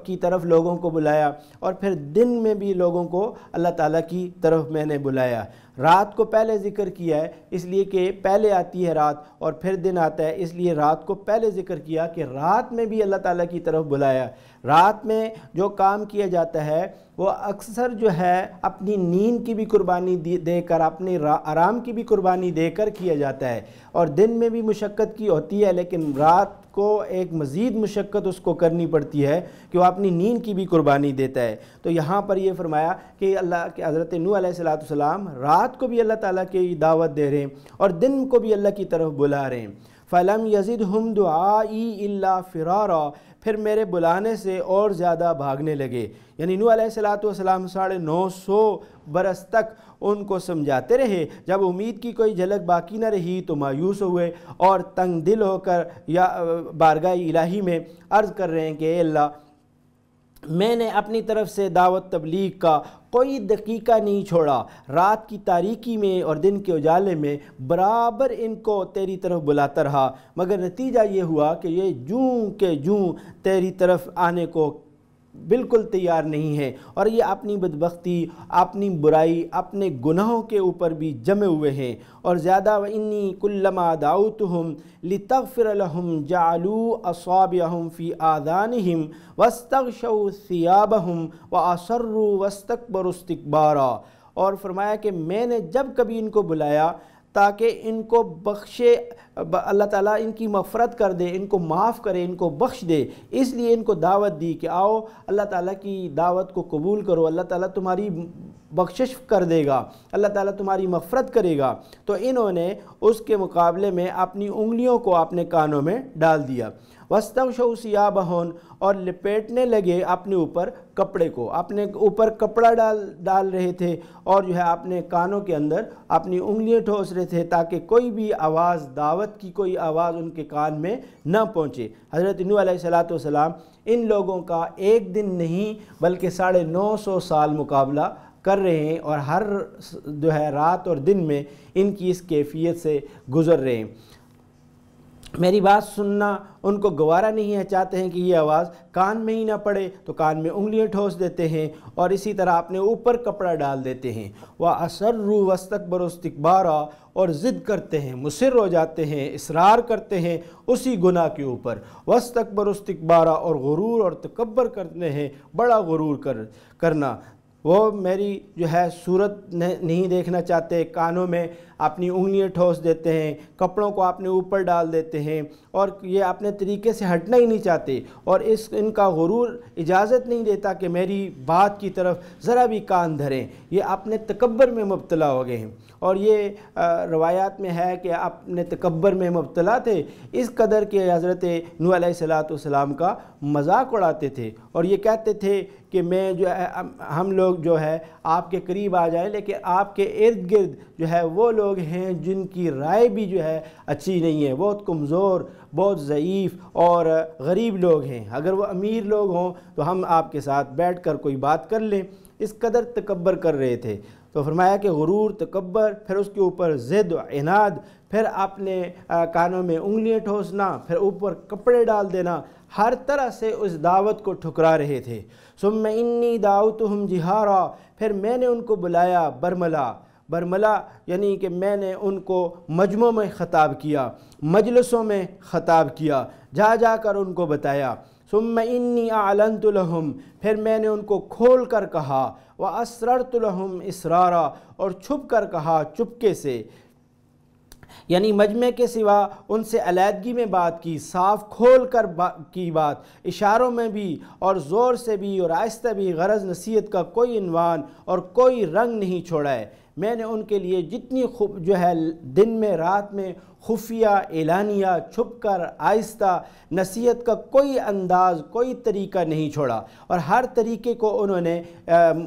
کی طرف لوگوں کو بلایا اور پھر دن میں بھی لوگوں کو اللہ تعالیٰ کی طرف میں نے بلایا۔ رات کو پہلے ذکر کیا ہے اس لیے کہ پہلے آتی ہے رات اور پھر دن آتا ہے، اس لیے رات کو پہلے ذکر کیا کہ رات میں بھی اللہ تعالیٰ کی طرف بلایا۔ رات میں جو کام کیا جاتا ہے وہ اکثر جو ہے اپنی نیند کی بھی قربانی دے کر، اپنے آرام کی بھی قربانی دے کر کیا جاتا ہے، اور دن میں بھی مشقت کی ہوتی ہے لیکن رات کو ایک مزید مشقت اس کو کرنی پڑتی ہے کہ وہ اپنی نیند کی بھی قربانی دیتا ہے۔ تو یہاں پر یہ فرمایا کہ اللہ کے حضرت نوح علیہ السلام رات کو بھی اللہ تعالیٰ کی دعوت دے رہے ہیں اور دن کو بھی اللہ کی طرف بلا رہے ہیں۔ فَلَمْ يَزِدْهُمْ دُعَائِي إِلَّا فِرَارًا، پھر میرے بلانے سے اور زیادہ بھاگنے لگے، یعنی نوح علیہ السلام 950 برس تک ان کو سمجھاتے رہے، جب امید کی کوئی جھلک باقی نہ رہی تو مایوس ہوئے اور تنگ دل ہو کر یا بارگاہ الہی میں عرض کر رہے ہیں کہ اے اللہ، میں نے اپنی طرف سے دعوت تبلیغ کا کوئی دقیقہ نہیں چھوڑا، رات کی تاریکی میں اور دن کے اجالے میں برابر ان کو تیری طرف بلاتا رہا، مگر نتیجہ یہ ہوا کہ یہ جوں کہ جوں تیری طرف آنے کو بالکل تیار نہیں ہے، اور یہ اپنی بدبختی، اپنی برائی، اپنے گناہوں کے اوپر بھی جمے ہوئے ہیں، اور زیادہ وَإِنِّي كُلَّمَا دَعَوْتُهُمْ لِتَغْفِرَ لَهُمْ جَعَلُوا أَصَابِعَهُمْ فِي آذَانِهِمْ وَاسْتَغْشَوْا ثِيَابَهُمْ وَأَصَرُّوا وَاسْتَكْبَرُوا اسْتِكْبَارًا، اور فرمایا کہ میں نے جب کبھی ان کو بلایا تاکہ ان کو بخشے، اللہ تعالیٰ ان کی مغفرت کر دے، ان کو معاف کرے، ان کو بخش دے، اس لیے ان کو دعوت دی کہ آؤ اللہ تعالیٰ کی دعوت کو قبول کرو، اللہ تعالیٰ تمہاری بخشش کر دے گا، اللہ تعالیٰ تمہاری مغفرت کرے گا۔ تو انہوں نے اس کے مقابلے میں اپنی انگلیوں کو اپنے کانوں میں ڈال دیا، وَاسْتَغْشَوْا ثِيَابَهُمْ، اور لپیٹنے لگے اپنے اوپر کپڑے کو، اپنے اوپر کپڑا ڈال رہے تھے اور جو ہے اپنے کانوں کے اندر اپنی انگلیاں ٹھوس رہے تھے تاکہ کوئی بھی آواز، دعوت کی کوئی آواز ان کے کان میں نہ پہنچے۔ حضرت نوح علیہ السلام ان لوگوں کا ایک دن نہیں بلکہ 950 سال مقابلہ کر رہے ہیں، اور ہر جو ہے رات اور دن میں ان کی اس کیفیت سے گزر رہے ہیں۔ میری بات سننا ان کو گوارا نہیں ہے، چاہتے ہیں کہ یہ آواز کان میں ہی نہ پڑے تو کان میں انگلیاں ٹھوس دیتے ہیں اور اسی طرح اپنے اوپر کپڑا ڈال دیتے ہیں۔ وَأَسَرُّوا وَاسْتَكْبَرُوا اسْتِكْبَارًا، اور ضد کرتے ہیں، مصر ہو جاتے ہیں، اصرار کرتے ہیں اسی گناہ کے اوپر۔ وَاسْتَكْبَرُوا اسْتِكْبَارًا، اور غرور اور تکبر کرتے ہیں، بڑا غرور کرنا۔ وہ میری جو ہے صورت نہیں دیکھنا چاہتے، کانوں میں اپنی انگلیاں ٹھوس دیتے ہیں، کپڑوں کو اپنے اوپر ڈال دیتے ہیں اور یہ اپنے طریقے سے ہٹنا ہی نہیں چاہتے، اور ان کا غرور اجازت نہیں دیتا کہ میری بات کی طرف ذرا بھی کان دھریں۔ یہ اپنے تکبر میں مبتلا ہو گئے ہیں، اور یہ روایات میں ہے کہ اپنے تکبر میں مبتلا تھے اس قدر کہ حضرت نوح علیہ السلام کا مذاق اڑاتے تھے اور یہ کہتے تھے کہ میں جو ہے ہم لوگ جو ہے آپ کے قریب آ جائیں، لیکن آپ کے ارد گرد جو ہے وہ لوگ ہیں جن کی رائے بھی جو ہے اچھی نہیں ہے، بہت کمزور، بہت ضعیف اور غریب لوگ ہیں، اگر وہ امیر لوگ ہوں تو ہم آپ کے ساتھ بیٹھ کر کوئی بات کر لیں۔ اس قدر تکبر کر رہے تھے۔ تو فرمایا کہ غرور، تکبر، پھر اس کے اوپر ضد و عناد، پھر اپنے کانوں میں انگلیاں ٹھوسنا، پھر اوپر کپڑے ڈال دینا، ہر طرح سے اس دعوت کو ٹھکرا رہے تھے۔ ثم انی دعوتہم جہارا، پھر میں نے ان کو بلایا برملا۔ برملا یعنی کہ میں نے ان کو مجمعوں میں خطاب کیا، مجلسوں میں خطاب کیا، جا جا کر ان کو بتایا۔ ثم انی اعلنت لہم، پھر میں نے ان کو کھول کر کہا، واسررت لہم اسرارا، اور چھپ کر کہا چپکے سے، یعنی مجمع کے سوا ان سے علیحدگی میں بات کی، صاف کھول کر کی بات، اشاروں میں بھی اور زور سے بھی اور آہستہ بھی، غرض نصیحت کا کوئی عنوان اور کوئی رنگ نہیں چھوڑا ہے۔ میں نے ان کے لیے جتنی جو ہے دن میں رات میں خفیہ، اعلانیہ، چھپ کر، آہستہ نصیحت کا کوئی انداز، کوئی طریقہ نہیں چھوڑا، اور ہر طریقے کو انہوں نے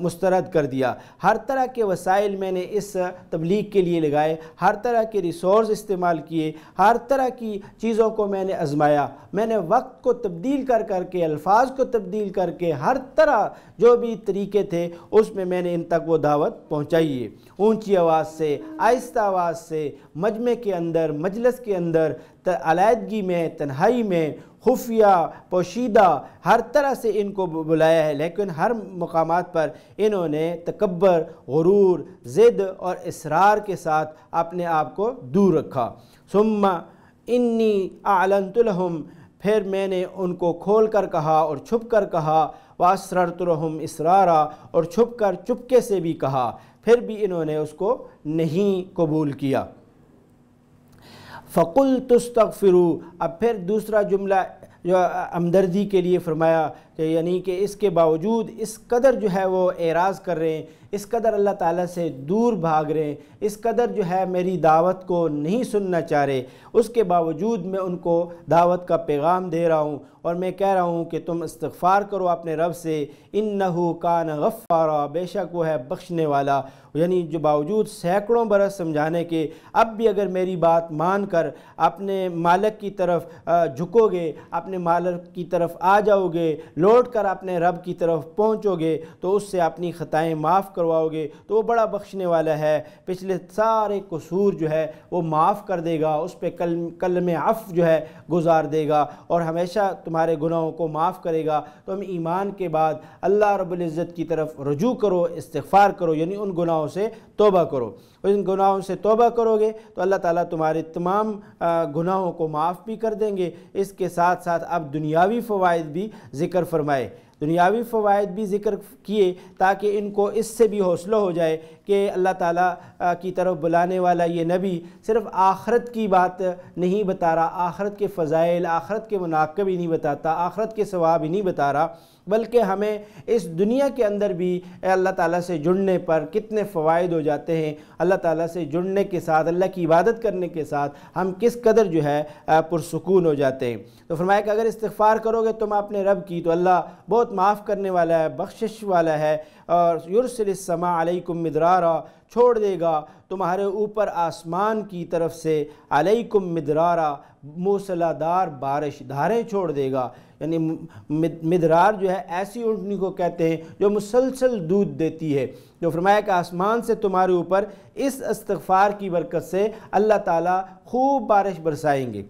مسترد کر دیا۔ ہر طرح کے وسائل میں نے اس تبلیغ کے لیے لگائے، ہر طرح کے ریسورس استعمال کیے، ہر طرح کی چیزوں کو میں نے آزمایا۔ میں نے وقت کو تبدیل کر کے، الفاظ کو تبدیل کر کے، ہر طرح جو بھی طریقے تھے اس میں نے ان تک وہ دعوت پہنچائی ہے، اونچی آواز سے، آہستہ آواز سے، مجمع کے اندر، مجلس کے اندر، علیحدگی میں، تنہائی میں، خفیہ، پوشیدہ، ہر طرح سے ان کو بلایا ہے، لیکن ہر مقامات پر انہوں نے تکبر، غرور، ضد اور اصرار کے ساتھ اپنے آپ کو دور رکھا۔ ثم انی اعلنت لہم، پھر میں نے ان کو کھول کر کہا اور چھپ کر کہا، واسررت لہم اسرارا، اور چھپ کر چپکے سے بھی کہا، پھر بھی انہوں نے اس کو نہیں قبول کیا۔ فَقُلْتُ اسْتَغْفِرُوا، اب پھر دوسرا جملہ جو ہمدردی کے لیے فرمایا کہ یعنی کہ اس کے باوجود اس قدر جو ہے وہ اعراض کر رہے ہیں، اس قدر اللہ تعالیٰ سے دور بھاگ رہے ہیں، اس قدر جو ہے میری دعوت کو نہیں سننا چاہ رہے، اس کے باوجود میں ان کو دعوت کا پیغام دے رہا ہوں اور میں کہہ رہا ہوں کہ تم استغفار کرو اپنے رب سے، انہو کان غفارا، بے شک وہ ہے بخشنے والا۔ یعنی جو باوجود سینکڑوں برس سمجھانے کے، اب بھی اگر میری بات مان کر اپنے مالک کی طرف جھکو گے، اپنے مالک کی طرف آ جاؤ گے، لوٹ کر اپنے رب کی طرف پہنچو گے تو اس سے اپنی خطائیں معاف کرواؤ گے تو وہ بڑا بخشنے والا ہے، پچھلے سارے قصور جو ہے وہ معاف کر دے گا، اس پہ کلم عفو جو ہے گزار دے گا اور ہمیشہ تمہارے گناہوں کو معاف کرے گا۔ تم ایمان کے بعد اللہ رب العزت کی طرف رجوع کرو، استغفار کرو، یعنی ان گناہوں سے توبہ کرو، اور ان گناہوں سے توبہ کرو گے تو اللہ تعالیٰ تمہارے تمام گناہوں کو معاف بھی کر دیں گے۔ اس کے ساتھ ساتھ اب دنیاوی فوائد بھی ذکر فرمائے، دنیاوی فوائد بھی ذکر کیے تاکہ ان کو اس سے بھی حوصلہ ہو جائے کہ اللہ تعالیٰ کی طرف بلانے والا یہ نبی صرف آخرت کی بات نہیں بتا رہا، آخرت کے فضائل، آخرت کے مناقب ہی نہیں بتاتا، آخرت کے ثواب ہی نہیں بتا رہا، بلکہ ہمیں اس دنیا کے اندر بھی اللہ تعالیٰ سے جڑنے پر کتنے فوائد ہو جاتے ہیں، اللہ تعالیٰ سے جڑنے کے ساتھ، اللہ کی عبادت کرنے کے ساتھ ہم کس قدر جو ہے پرسکون ہو جاتے ہیں۔ تو فرمایا کہ اگر استغفار کرو گے تم اپنے رب کی تو اللہ بہت معاف کرنے والا ہے، بخشش والا ہے، اور یرسل السماء علیکم مدرارا، چھوڑ دے گا تمہارے اوپر آسمان کی طرف سے، علیکم مدرارا، موسلا دار بارش، دھاریں چھوڑ دے گا۔ یعنی مدرار جو ہے ایسی اونٹنی کو کہتے ہیں جو مسلسل دودھ دیتی ہے، جو فرمایا کہ آسمان سے تمہارے اوپر اس استغفار کی برکت سے اللہ تعالیٰ خوب بارش برسائیں گے۔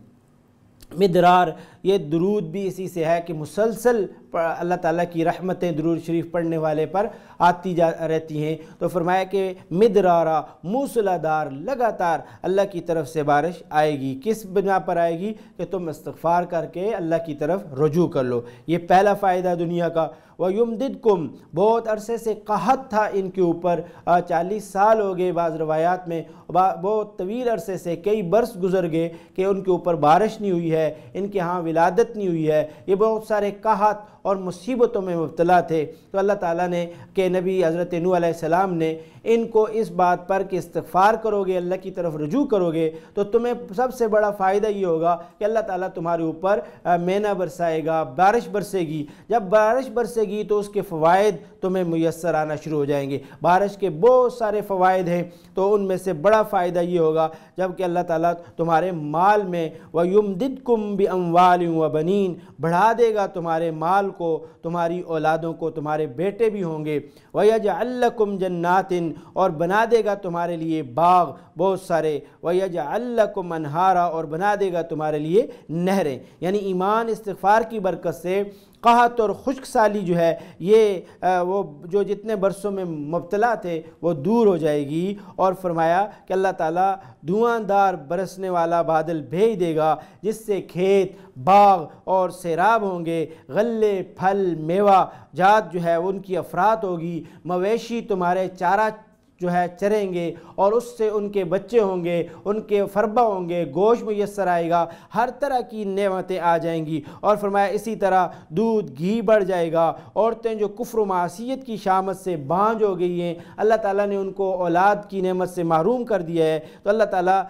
مدرار، یہ درود بھی اسی سے ہے کہ مسلسل اللہ تعالیٰ کی رحمتیں درود شریف پڑھنے والے پر آتی رہتی ہیں۔ تو فرمایا کہ مدرارا، موسلا دار، لگاتار اللہ کی طرف سے بارش آئے گی۔ کس بنا پر آئے گی؟ کہ تم استغفار کر کے اللہ کی طرف رجوع کر لو۔ یہ پہلا فائدہ دنیا کا۔ وَيُمْدِدْكُمْ، بہت عرصے سے قحط تھا ان کے اوپر، 40 سال ہو گئے بعض روایات میں، بہت طویل عرصے سے کئی برس گزر گئے کہ ان کے اوپر بارش نہیں ہوئی ہے، ان کے ہاں ولادت نہیں ہوئی ہے، یہ بہت سارے قحط اور مصیبتوں میں مبتلا تھے۔ تو اللہ تعالیٰ نے کہ نبی حضرت نوح علیہ السلام نے ان کو اس بات پر کہ استغفار کرو گے، اللہ کی طرف رجوع کرو گے تو تمہیں سب سے بڑا فائدہ یہ ہوگا کہ اللہ تعالیٰ تمہارے اوپر مینا برسائے گا، بارش برسے گی۔ جب بارش برسے گی تو اس کے فوائد تمہیں میسر آنا شروع ہو جائیں گے۔ بارش کے بہت سارے فوائد ہیں، تو ان میں سے بڑا فائدہ یہ ہوگا جب کہ اللہ تعالیٰ تمہارے مال میں وَيُمْدِدْكُمْ بِأَمْوَالٍ وَبَنِينَ، بڑھا دے گا تمہارے مال کو، تمہاری اولادوں کو، تمہارے بیٹے بھی ہوں گے۔ وَيَجْعَلْ لَكُمْ جَنَّاتٍ، اور بنا دے گا تمہارے لیے باغ بہت سارے۔ وَيَجْعَلْ لَكُمْ أَنْهَارًا، اور بنا دے گا تمہارے لیے نہریں۔ یعنی ایمان استغفار کی برکت سے قحط اور خشک سالی جو ہے یہ وہ جو جتنے برسوں میں مبتلا تھے وہ دور ہو جائے گی۔ اور فرمایا کہ اللہ تعالیٰ دھواں دار برسنے والا بادل بھیج دے گا جس سے کھیت، باغ اور سیراب ہوں گے، غلے، پھل، میوہ جات جو ہے ان کی افراط ہوگی، مویشی تمہارے چارہ جو ہے چریں گے اور اس سے ان کے بچے ہوں گے، ان کے فربہ ہوں گے، گوشت میسر آئے گا، ہر طرح کی نعمتیں آ جائیں گی۔ اور فرمایا اسی طرح دودھ، گھی بڑھ جائے گا۔ عورتیں جو کفر و معصیت کی شامت سے بانجھ ہو گئی ہیں، اللہ تعالیٰ نے ان کو اولاد کی نعمت سے محروم کر دیا ہے، تو اللہ تعالیٰ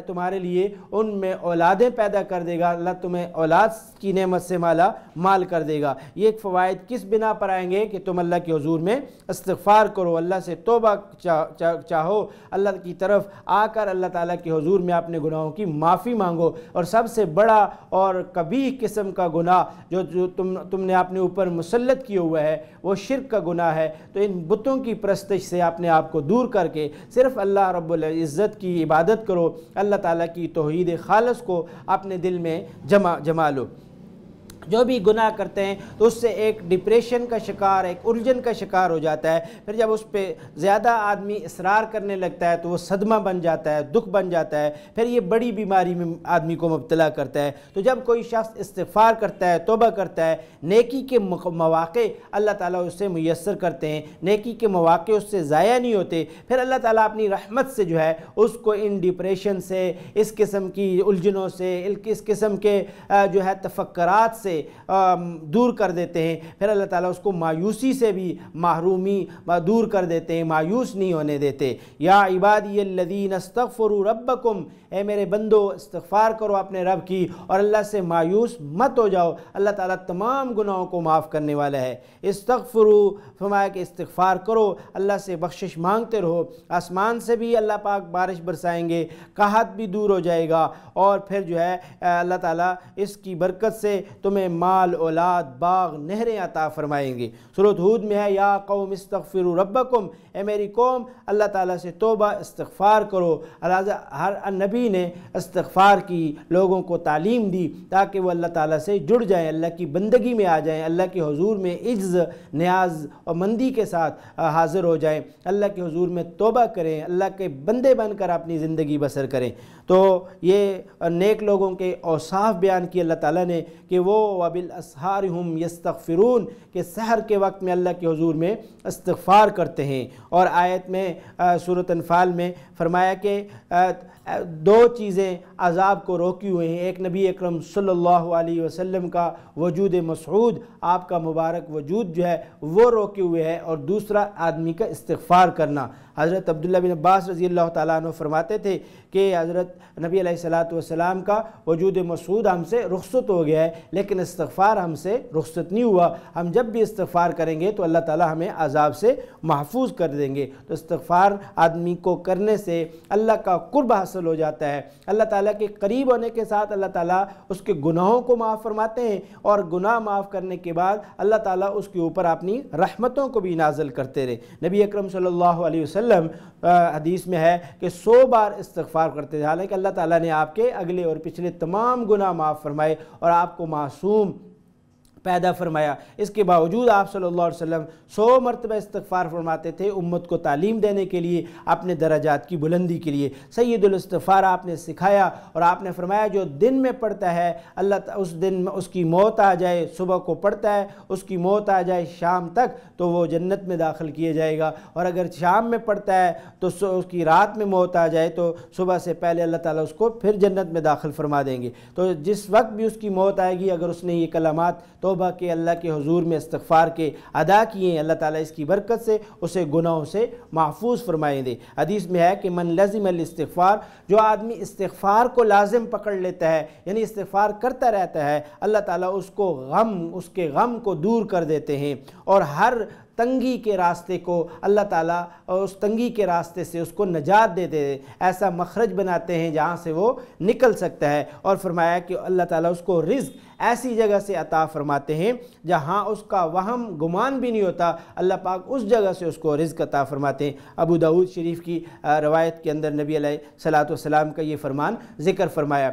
تمہارے لیے ان میں اولادیں پیدا کر دے گا، اللہ تمہیں اولاد کی نعمت سے مالا مال کر دے گا۔ یہ ایک فوائد کس بنا پر آئیں گے؟ کہ تم اللہ کے حضور میں استغفار کرو، اللہ سے توبہ چاہو، اللہ کی طرف آ کر اللہ تعالیٰ کے حضور میں اپنے گناہوں کی معافی مانگو۔ اور سب سے بڑا اور قبیح قسم کا گناہ جو تم نے اپنے اوپر مسلط کیا ہوا ہے وہ شرک کا گناہ ہے۔ تو ان بتوں کی پرستش سے اپنے آپ کو دور کر کے صرف اللہ رب العزت کی عبادت کرو، اللہ تعالیٰ کی توحید خالص کو اپنے دل میں جما لو۔ جو بھی گناہ کرتے ہیں تو اس سے ایک ڈپریشن کا شکار، ایک الجھن کا شکار ہو جاتا ہے۔ پھر جب اس پہ زیادہ آدمی اصرار کرنے لگتا ہے تو وہ صدمہ بن جاتا ہے، دکھ بن جاتا ہے، پھر یہ بڑی بیماری میں آدمی کو مبتلا کرتا ہے۔ تو جب کوئی شخص استغفار کرتا ہے، توبہ کرتا ہے، نیکی کے مواقع اللہ تعالیٰ اس سے میسر کرتے ہیں، نیکی کے مواقع اس سے ضائع نہیں ہوتے، پھر اللہ تعالیٰ اپنی رحمت سے جو ہے اس کو ان ڈپریشن سے، اس قسم کی الجھنوں سے، اس قسم کے جو ہے تفکرات سے دور کر دیتے ہیں۔ پھر اللہ تعالیٰ اس کو مایوسی سے بھی محرومی دور کر دیتے ہیں، مایوس نہیں ہونے دیتے۔ یا عبادی الذین استغفروا ربکم، اے میرے بندو استغفار کرو اپنے رب کی اور اللہ سے مایوس مت ہو جاؤ، اللہ تعالیٰ تمام گناہوں کو معاف کرنے والا ہے۔ استغفروا، فرمایا کہ استغفار کرو، اللہ سے بخشش مانگتے رہو، آسمان سے بھی اللہ پاک بارش برسائیں گے، قحط بھی دور ہو جائے گا، اور پھر جو ہے اللہ تعالیٰ اس کی برکت سے تمہیں مال، اولاد، باغ، نہریں عطا فرمائیں گے۔ سورۃ ہود میں ہے یا قوم استغفروا ربکم، اے میری قوم اللہ تعالیٰ سے توبہ استغفار کرو۔ ہر نبی نے استغفار کی لوگوں کو تعلیم دی تاکہ وہ اللہ تعالیٰ سے جڑ جائیں، اللہ کی بندگی میں آ جائیں، اللہ کے حضور میں عجز، نیاز اور مندی کے ساتھ حاضر ہو جائیں، اللہ کے حضور میں توبہ کریں، اللہ کے بندے بن کر اپنی زندگی بسر کریں۔ تو یہ نیک لوگوں کے اوصاف بیان کی اللہ تعالیٰ نے کہ وہ وبالاسحار ہم یستغفرون، کہ سحر کے وقت میں اللہ کے حضور میں استغفار کرتے ہیں۔ اور آیت میں سورۃ انفال میں فرمایا کہ دو چیزیں عذاب کو روکی ہوئے ہیں، ایک نبی اکرم صلی اللہ علیہ وسلم کا وجود مسعود، آپ کا مبارک وجود جو ہے وہ روکے ہوئے ہے، اور دوسرا آدمی کا استغفار کرنا۔ حضرت عبداللہ بن عباس رضی اللہ تعالیٰ عنہ فرماتے تھے کہ حضرت نبی علیہ السلام کا وجود مسعود ہم سے رخصت ہو گیا ہے، لیکن استغفار ہم سے رخصت نہیں ہوا، ہم جب بھی استغفار کریں گے تو اللہ تعالیٰ ہمیں عذاب سے محفوظ کر دیں گے۔ تو استغفار آدمی کو کرنے سے اللہ کا قرب حاصل ہو جاتا ہے، اللہ تعالیٰ کے قریب ہونے کے ساتھ اللہ تعالیٰ اس کے گناہوں کو معاف فرماتے ہیں، اور گناہ معاف کرنے کے بعد اللہ تعالیٰ اس کے اوپر اپنی رحمتوں کو بھی نازل کرتے رہے۔ نبی اکرم صلی اللہ علیہ وسلم وسلم حدیث میں ہے کہ 100 بار استغفار کرتے تھے، حالانکہ اللہ تعالیٰ نے آپ کے اگلے اور پچھلے تمام گناہ معاف فرمائے اور آپ کو معصوم پیدا فرمایا۔ اس کے باوجود آپ صلی اللہ علیہ وسلم 100 مرتبہ استغفار فرماتے تھے امت کو تعلیم دینے کے لیے، اپنے درجات کی بلندی کے لیے۔ سید الاستغفار آپ نے سکھایا اور آپ نے فرمایا جو دن میں پڑھتا ہے اللہ اس دن اس کی موت آ جائے، صبح کو پڑھتا ہے اس کی موت آ جائے شام تک تو وہ جنت میں داخل کیا جائے گا، اور اگر شام میں پڑھتا ہے تو اس کی رات میں موت آ جائے تو صبح سے پہلے اللہ تعالیٰ اس کو پھر جنت میں داخل فرما دیں گے۔ تو جس وقت بھی اس کی موت آئے گی اگر اس نے یہ کلمات توبہ کے اللہ کے حضور میں استغفار کے ادا کیے ہیں، اللہ تعالیٰ اس کی برکت سے اسے گناہوں سے محفوظ فرمائیں دے۔ حدیث میں ہے کہ من لزم الاستغفار، جو آدمی استغفار کو لازم پکڑ لیتا ہے یعنی استغفار کرتا رہتا ہے، اللہ تعالیٰ اس کے غم کو دور کر دیتے ہیں، اور ہر تنگی کے راستے کو اللہ تعالیٰ اس تنگی کے راستے سے اس کو نجات دیتے ہیں، ایسا مخرج بناتے ہیں جہاں سے وہ نکل سکتا ہے۔ اور فرمایا کہ اللہ تعالیٰ اس کو رزق ایسی جگہ سے عطا فرماتے ہیں جہاں اس کا وہم گمان بھی نہیں ہوتا، اللہ پاک اس جگہ سے اس کو رزق عطا فرماتے ہیں۔ ابو داؤد شریف کی روایت کے اندر نبی علیہ الصلوۃ والسلام کا یہ فرمان ذکر فرمایا۔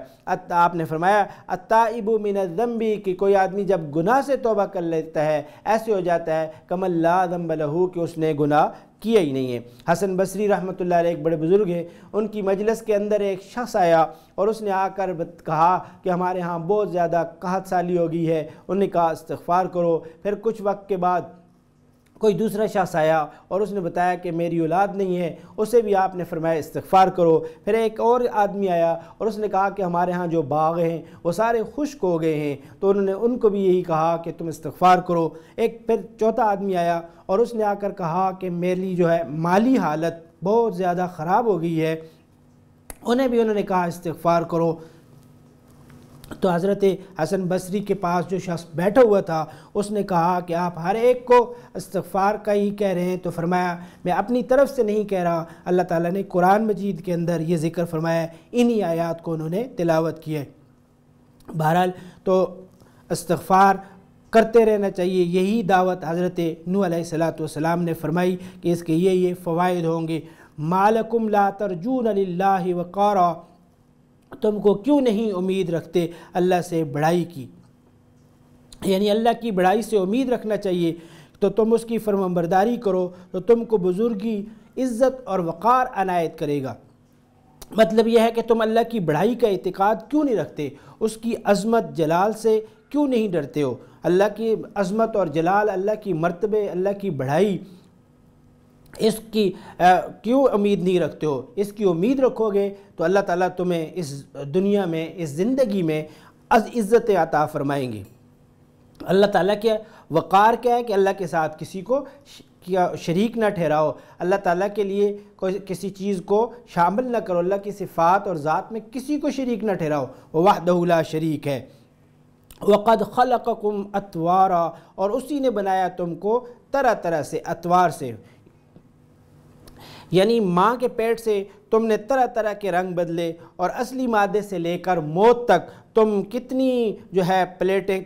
آپ نے فرمایا التائب من الذنب، کہ کوئی آدمی جب گناہ سے توبہ کر لیتا ہے ایسے ہو جاتا ہے کمن لا ذنب لہ، کہ اس نے گناہ کیا ہی نہیں ہے۔ حسن بصری رحمۃ اللہ علیہ ایک بڑے بزرگ ہیں، ان کی مجلس کے اندر ایک شخص آیا اور اس نے آ کر کہا کہ ہمارے ہاں بہت زیادہ قحط سالی ہو گئی ہے۔ انہوں نے کہا استغفار کرو۔ پھر کچھ وقت کے بعد کوئی دوسرا شخص آیا اور اس نے بتایا کہ میری اولاد نہیں ہے، اسے بھی آپ نے فرمایا استغفار کرو۔ پھر ایک اور آدمی آیا اور اس نے کہا کہ ہمارے ہاں جو باغ ہیں وہ سارے خشک ہو گئے ہیں، تو انہوں نے ان کو بھی یہی کہا کہ تم استغفار کرو۔ پھر چوتھا آدمی آیا اور اس نے آ کر کہا کہ میری جو ہے مالی حالت بہت زیادہ خراب ہو گئی ہے، انہوں نے کہا استغفار کرو۔ تو حضرت حسن بصری کے پاس جو شخص بیٹھا ہوا تھا اس نے کہا کہ آپ ہر ایک کو استغفار کا ہی کہہ رہے ہیں، تو فرمایا میں اپنی طرف سے نہیں کہہ رہا، اللہ تعالیٰ نے قرآن مجید کے اندر یہ ذکر فرمایا، انہی آیات کو انہوں نے تلاوت کی ہے۔ بہرحال تو استغفار کرتے رہنا چاہیے، یہی دعوت حضرت نوح علیہ السلام نے فرمائی کہ اس کے یہ فوائد ہوں گے۔ ما لکم لا ترجون للہ وقارا، تم کو کیوں نہیں امید رکھتے اللہ سے بڑائی کی، یعنی اللہ کی بڑائی سے امید رکھنا چاہیے، تو تم اس کی فرمانبرداری کرو تو تم کو بزرگی، عزت اور وقار عنایت کرے گا۔ مطلب یہ ہے کہ تم اللہ کی بڑائی کا اعتقاد کیوں نہیں رکھتے، اس کی عظمت جلال سے کیوں نہیں ڈرتے ہو، اللہ کی عظمت اور جلال، اللہ کی مرتبے، اللہ کی بڑائی، اس کی کیوں امید نہیں رکھتے ہو؟ اس کی امید رکھو گے تو اللہ تعالیٰ تمہیں اس دنیا میں، اس زندگی میں عزت عطا فرمائیں گے۔ اللہ تعالیٰ کے وقار کیا ہے کہ اللہ کے ساتھ کسی کو شریک نہ ٹھہراؤ، اللہ تعالیٰ کے لیے کسی چیز کو شامل نہ کرو، اللہ کی صفات اور ذات میں کسی کو شریک نہ ٹھہراؤ، وحدہ لا شریک ہے۔ وقد خلقکم اطوارا، اور اسی نے بنایا تم کو طرح طرح سے، اطوار سے یعنی ماں کے پیٹ سے تم نے طرح طرح کے رنگ بدلے، اور اصلی مادے سے لے کر موت تک تم کتنی جو ہے پلیٹیں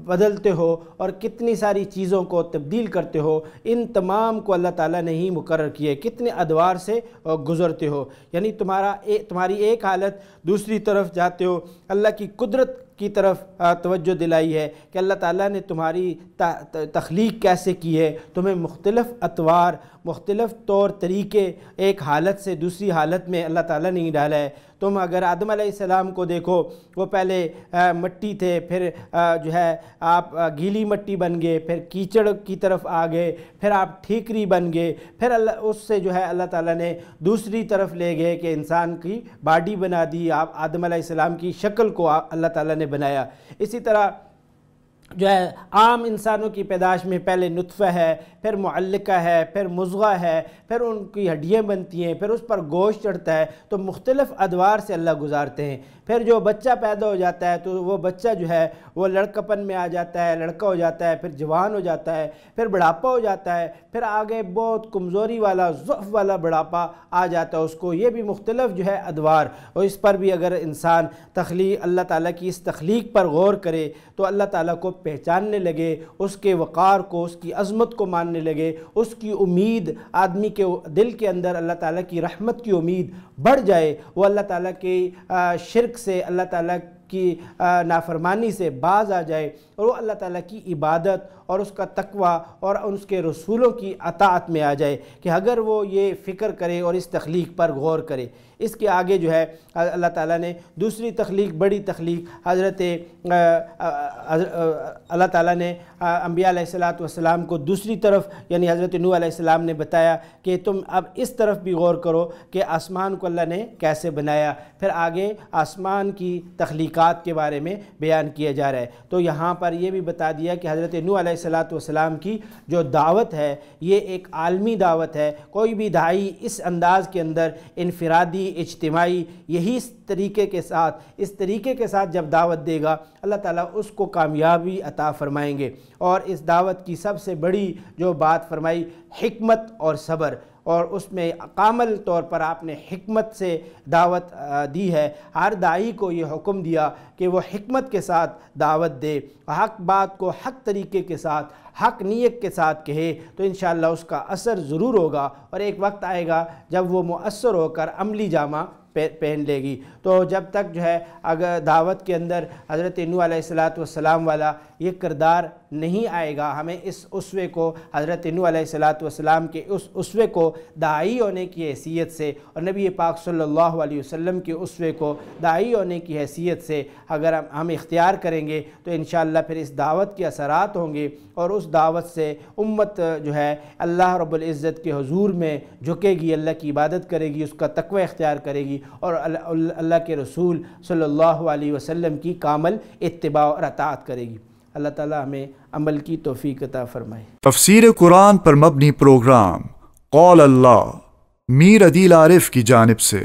بدلتے ہو اور کتنی ساری چیزوں کو تبدیل کرتے ہو، ان تمام کو اللہ تعالیٰ نے ہی مقرر کیے، کتنے ادوار سے گزرتے ہو، یعنی تمہاری ایک حالت دوسری طرف جاتے ہو۔ اللہ کی قدرت کی طرف توجہ دلائی ہے کہ اللہ تعالیٰ نے تمہاری تخلیق کیسے کی ہے، تمہیں مختلف اطوار، مختلف طور طریقے ایک حالت سے دوسری حالت میں اللہ تعالیٰ نے ڈالا ہے۔ تم اگر آدم علیہ السلام کو دیکھو، وہ پہلے مٹی تھے، پھر جو ہے آپ گیلی مٹی بن گئے، پھر کیچڑ کی طرف آ گئے، پھر آپ ٹھیکری بن گئے، پھر اس سے جو ہے اللہ تعالیٰ نے دوسری طرف لے گئے کہ انسان کی باڈی بنا دی، آپ آدم علیہ السلام کی شکل کو اللہ تعالیٰ نے بنایا۔ اسی طرح جو ہے عام انسانوں کی پیدائش میں پہلے نطفہ ہے، پھر معلقہ ہے، پھر مضغہ ہے، پھر ان کی ہڈیاں بنتی ہیں، پھر اس پر گوشت چڑھتا ہے، تو مختلف ادوار سے اللہ گزارتے ہیں۔ پھر جو بچہ پیدا ہو جاتا ہے تو وہ بچہ جو ہے وہ لڑکپن میں آ جاتا ہے، لڑکا ہو جاتا ہے، پھر جوان ہو جاتا ہے، پھر بڑھاپا ہو جاتا ہے، پھر آگے بہت کمزوری والا، ضعف والا بڑھاپا آ جاتا ہے اس کو۔ یہ بھی مختلف جو ہے ادوار، اور اس پر بھی اگر انسان اللہ تعالیٰ کی اس تخلیق پر غور کرے تو اللہ تعالیٰ کو پہچاننے لگے، اس کے وقار کو، اس کی عظمت کو ماننے لگے، اس کی امید آدمی کے دل کے اندر اللہ تعالیٰ کی رحمت کی امید بڑھ جائے، وہ اللہ تعالیٰ کے شرک سے، اللہ تعالیٰ کی نافرمانی سے باز آ جائے، اور وہ اللہ تعالیٰ کی عبادت اور اس کا تقوی اور اس کے رسولوں کی اطاعت میں آ جائے، کہ اگر وہ یہ فکر کرے اور اس تخلیق پر غور کرے۔ اس کے آگے جو ہے اللہ تعالیٰ نے دوسری تخلیق، بڑی تخلیق، اللہ تعالیٰ نے انبیاء علیہ السلام کو دوسری طرف، یعنی حضرت نوح علیہ السلام نے بتایا کہ تم اب اس طرف بھی غور کرو کہ آسمان کو اللہ نے کیسے بنایا۔ پھر آگے آسمان کی تخلیقات کے بارے میں بیان کیا جا رہا ہے۔ تو یہاں پر یہ بھی بتا دیا کہ حضرت نوح علیہ السلام کی جو دعوت ہے یہ ایک عالمی دعوت ہے۔ کوئی بھی داعی اس انداز کے اندر انفرادی، اجتماعی، یہی اس طریقے کے ساتھ جب دعوت دے گا، اللہ تعالیٰ اس کو کامیابی عطا فرمائیں گے۔ اور اس دعوت کی سب سے بڑی جو بات فرمائی، حکمت اور صبر، اور اس میں کامل طور پر آپ نے حکمت سے دعوت دی ہے۔ ہر داعی کو یہ حکم دیا کہ وہ حکمت کے ساتھ دعوت دے، حق بات کو حق طریقے کے ساتھ، حق نیت کے ساتھ کہے، تو انشاءاللہ اس کا اثر ضرور ہوگا، اور ایک وقت آئے گا جب وہ مؤثر ہو کر عملی جامہ پہن لے گی۔ تو جب تک جو ہے اگر دعوت کے اندر حضرت نوح علیہ السلام والا یہ کردار نہیں آئے گا، ہمیں اس اسوے کو، حضرت نوح علیہ السلام کے اس اسوے کو داعی ہونے کی حیثیت سے، اور نبی پاک صلی اللہ علیہ وسلم کے اسوے کو داعی ہونے کی حیثیت سے اگر ہم اختیار کریں گے، تو انشاءاللہ پھر اس دعوت کے اثرات ہوں گے، اور اس دعوت سے امت جو ہے اللہ رب العزت کے حضور میں جھکے گی، اللہ کی عبادت کرے گی، اس کا تقوی اختیار کرے گی، اور اللہ کے رسول صلی اللہ علیہ وسلم کی کامل اتباع اور اطاعت کرے گی۔ اللہ تعالی ہمیں عمل کی توفیق عطا فرمائے۔ تفسیر قرآن پر مبنی پروگرام قول اللہ میر عدیل عارف کی جانب سے۔